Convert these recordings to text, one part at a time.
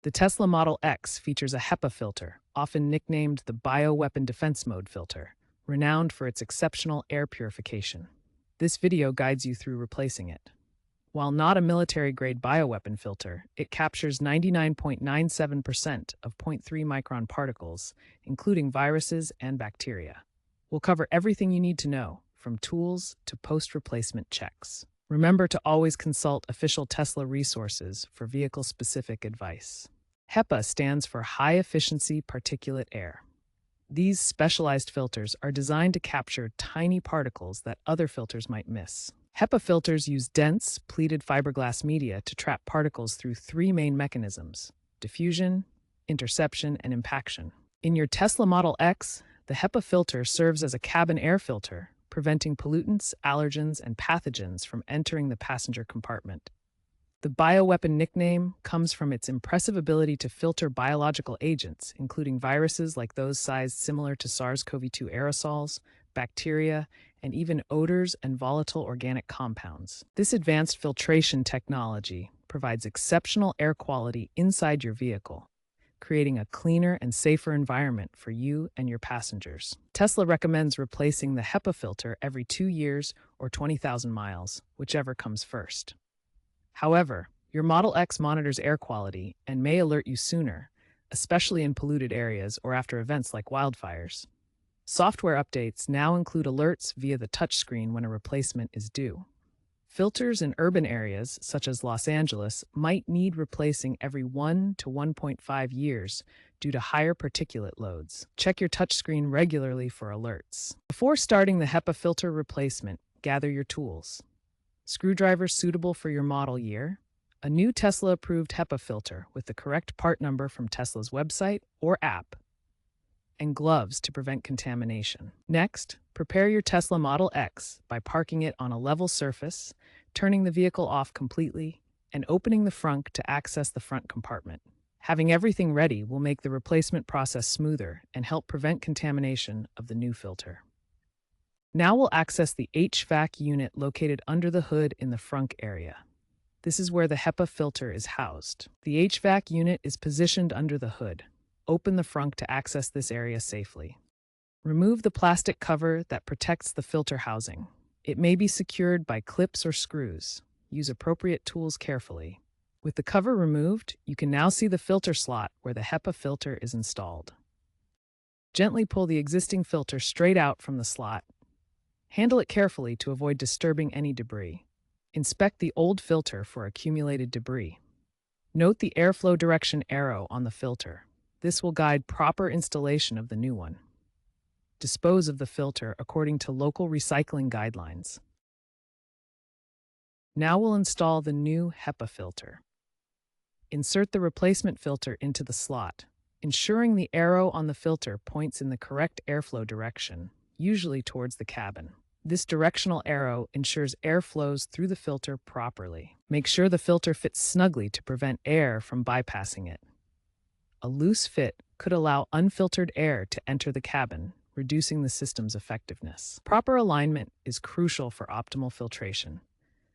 The Tesla Model X features a HEPA filter, often nicknamed the Bioweapon Defense Mode filter, renowned for its exceptional air purification. This video guides you through replacing it. While not a military-grade bioweapon filter, it captures 99.97% of 0.3 micron particles, including viruses and bacteria. We'll cover everything you need to know, from tools to post-replacement checks. Remember to always consult official Tesla resources for vehicle-specific advice. HEPA stands for High-Efficiency Particulate Air. These specialized filters are designed to capture tiny particles that other filters might miss. HEPA filters use dense, pleated fiberglass media to trap particles through three main mechanisms: diffusion, interception, and impaction. In your Tesla Model X, the HEPA filter serves as a cabin air filter, preventing pollutants, allergens, and pathogens from entering the passenger compartment. The bioweapon nickname comes from its impressive ability to filter biological agents, including viruses like those sized similar to SARS-CoV-2 aerosols, bacteria, and even odors and volatile organic compounds. This advanced filtration technology provides exceptional air quality inside your vehicle, creating a cleaner and safer environment for you and your passengers. Tesla recommends replacing the HEPA filter every 2 years or 20,000 miles, whichever comes first. However, your Model X monitors air quality and may alert you sooner, especially in polluted areas or after events like wildfires. Software updates now include alerts via the touchscreen when a replacement is due. Filters in urban areas, such as Los Angeles, might need replacing every 1 to 1.5 years due to higher particulate loads. Check your touchscreen regularly for alerts. Before starting the HEPA filter replacement, gather your tools. Screwdrivers suitable for your model year, a new Tesla-approved HEPA filter with the correct part number from Tesla's website or app, and gloves to prevent contamination. Next, prepare your Tesla Model X by parking it on a level surface, turning the vehicle off completely, and opening the frunk to access the front compartment. Having everything ready will make the replacement process smoother and help prevent contamination of the new filter. Now we'll access the HVAC unit located under the hood in the frunk area. This is where the HEPA filter is housed. The HVAC unit is positioned under the hood. Open the frunk to access this area safely. Remove the plastic cover that protects the filter housing. It may be secured by clips or screws. Use appropriate tools carefully. With the cover removed, you can now see the filter slot where the HEPA filter is installed. Gently pull the existing filter straight out from the slot. Handle it carefully to avoid disturbing any debris. Inspect the old filter for accumulated debris. Note the airflow direction arrow on the filter. This will guide proper installation of the new one. Dispose of the filter according to local recycling guidelines. Now we'll install the new HEPA filter. Insert the replacement filter into the slot, ensuring the arrow on the filter points in the correct airflow direction, usually towards the cabin. This directional arrow ensures air flows through the filter properly. Make sure the filter fits snugly to prevent air from bypassing it. A loose fit could allow unfiltered air to enter the cabin, reducing the system's effectiveness. Proper alignment is crucial for optimal filtration.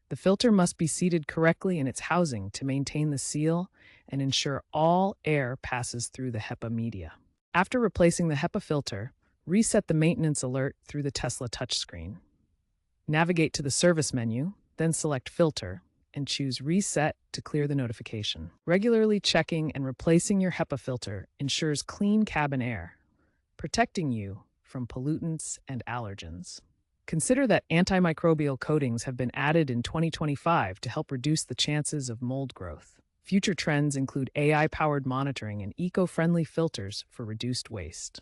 The filter must be seated correctly in its housing to maintain the seal and ensure all air passes through the HEPA media. After replacing the HEPA filter, reset the maintenance alert through the Tesla touchscreen. Navigate to the service menu, then select Filter, and choose Reset to clear the notification. Regularly checking and replacing your HEPA filter ensures clean cabin air, protecting you from pollutants and allergens. Consider that antimicrobial coatings have been added in 2025 to help reduce the chances of mold growth. Future trends include AI-powered monitoring and eco-friendly filters for reduced waste.